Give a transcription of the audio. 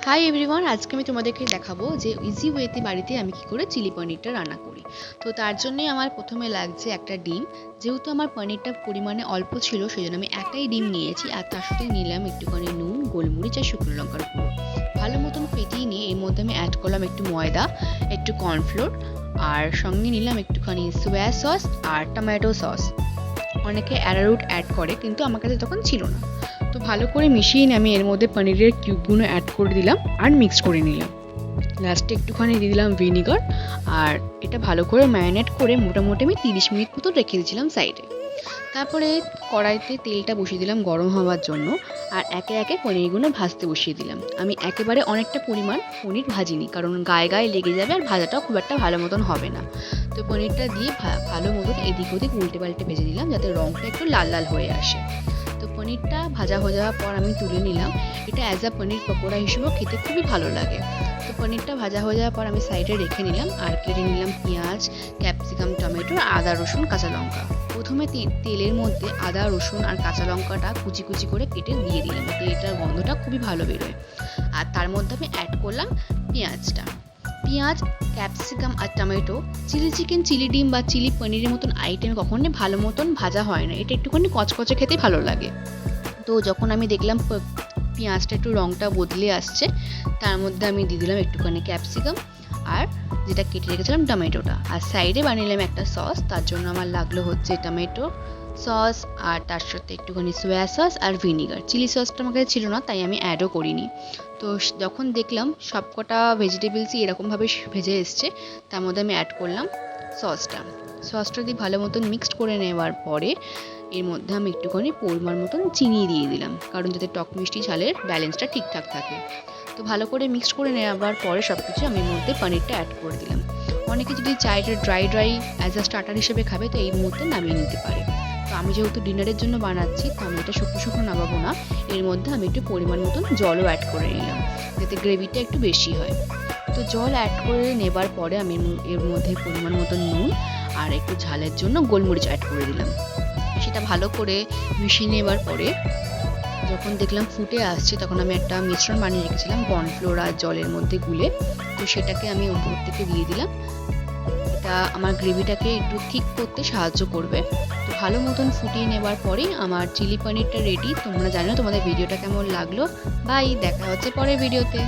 Hi everyone, আজকে আমি তোমাদেরকে দেখাবো যে ইজি ওয়েতে বাড়িতে আমি কি করে চিলি পনিরটা রান্না করি। তো তার জন্যই আমার প্রথমে লাগছে একটা ডিম। যেহেতু আমার পনিরটা পরিমাণে অল্প ছিল, সেই জন্য আমি একটাই ডিম নিয়েছি, আর তার সাথে নিলাম একটুখানি নুন, গোলমরিচ আর শুকনো লঙ্কার গুঁড়ো। ভালো মতন ফেটিয়ে নিয়ে এর মধ্যে আমি অ্যাড করলাম একটু ময়দা, একটু কর্নফ্লোর, আর সঙ্গে নিলাম একটুখানি সোয়া সস আর টমেটো সস। অনেকে অ্যারারুট অ্যাড করে, কিন্তু আমার কাছে তখন ছিল না। তো ভালো করে মিশিয়ে নিয়ে আমি এর মধ্যে পনিরের কিউবগুলো অ্যাড করে দিলাম আর মিক্স করে নিলাম। লাস্টে একটুখানি দিয়ে দিলাম ভিনিগার, আর এটা ভালো করে ম্যারিনেট করে মোটামুটি আমি 30 মিনিট মতো রেখে দিয়েছিলাম সাইডে। তারপরে কড়াইতে তেলটা বসিয়ে দিলাম গরম হওয়ার জন্য, আর একে একে পনিরগুলো ভাজতে বসিয়ে দিলাম। আমি একেবারে অনেকটা পরিমাণ পনির ভাজিনি, কারণ গায়ে গায়ে লেগে যাবে আর ভাজাটাও খুব একটা ভালো মতন হবে না। তো পনিরটা দিয়ে ভালো মতন এদিক ওদিক উল্টে পাল্টে ভেজে দিলাম, যাতে রঙটা একটু লাল লাল হয়ে আসে। তো পনিরটা ভাজা হয়ে যাওয়ার পর আমি তুলে নিলাম। এটা অ্যাজ আ পনির পকোড়া হিসেবেও খেতে খুবই ভালো লাগে। তো পনিরটা ভাজা হয়ে যাওয়ার পর আমি সাইডে রেখে নিলাম, আর কেটে নিলাম পেঁয়াজ, ক্যাপসিকাম, টমেটো, আদা, রসুন, কাঁচা লঙ্কা। প্রথমে তেলের মধ্যে আদা, রসুন আর কাঁচা লঙ্কাটা কুচি কুচি করে কেটে দিয়ে দিলাম, এতে এটার গন্ধটা খুবই ভালো বেরোয়। আর তার মধ্যে আমি অ্যাড করলাম পেঁয়াজটা। পেঁয়াজ, ক্যাপসিকাম আর টমেটো চিলি চিকেন, চিলি ডিম বা চিলি পনিরের মতন আইটেম কখনোই ভালো মতন ভাজা হয় না, এটা একটুখানি কচকচে খেতে ভালো লাগে। তো যখন আমি দেখলাম পেঁয়াজটা একটু রঙটা বদলে আসছে, তার মধ্যে আমি দিয়ে দিলাম একটুখানি ক্যাপসিকাম আর যেটা কেটে রেখেছিলাম টমেটোটা। আর সাইডে বানিয়ে একটা সস, তার জন্য আমার লাগলো হচ্ছে টমেটো সস, আর তার সাথে একটুখানি সোয়া সস আর ভিনিগার। চিলি সসটা আমার কাছে ছিল না, তাই আমি অ্যাডও করিনি। তো যখন দেখলাম সবকটা ভেজিটেবলসই এরকমভাবে ভেজে এসছে, তার মধ্যে আমি অ্যাড করলাম সসটা দিয়ে ভালো মতন মিক্সড করে নেওয়ার পরে এর মধ্যে আমি একটুখানি পরিমাণ মতন চিনি দিয়ে দিলাম, কারণ যাতে টক মিষ্টি ঝালের ব্যালেন্সটা ঠিকঠাক থাকে। তো ভালো করে মিক্সড করে নেওয়ার পরে সব কিছু আমি এর মধ্যে পনিরটা অ্যাড করে দিলাম। অনেকে যদি চায় এটা ড্রাই অ্যাজ আ স্টার্টার হিসেবে খাবে, তো এই মুহূর্তে নামিয়ে নিতে পারে। তো আমি যেহেতু ডিনারের জন্য বানাচ্ছি, তো আমি এটা শুকনো শুকনো নামাবো না। এর মধ্যে আমি একটু পরিমাণ মতন জলও অ্যাড করে নিলাম, যাতে গ্রেভিটা একটু বেশি হয়। তো জল অ্যাড করে নেবার পরে আমি এর মধ্যে পরিমাণ মতন নুন আর একটু ঝালের জন্য গোলমরিচ অ্যাড করে দিলাম। সেটা ভালো করে মিশিয়ে নেবার পরে যখন দেখলাম ফুটে আসছে, তখন আমি একটা মিশ্রণ বানিয়ে রেখেছিলাম কর্নফ্লোর আর জলের মধ্যে গুলে। তো সেটাকে আমি উপর থেকে দিয়ে দিলাম। এটা আমার গ্রেভিটাকে একটু ঠিক করতে সাহায্য করবে। তো ভালো মতন ফুটিয়ে নেবার পরেই আমার চিলি পনিরটা রেডি। তোমরা জানো তোমাদের ভিডিওটা কেমন লাগলো। বাই, দেখা হচ্ছে পরের ভিডিওতে।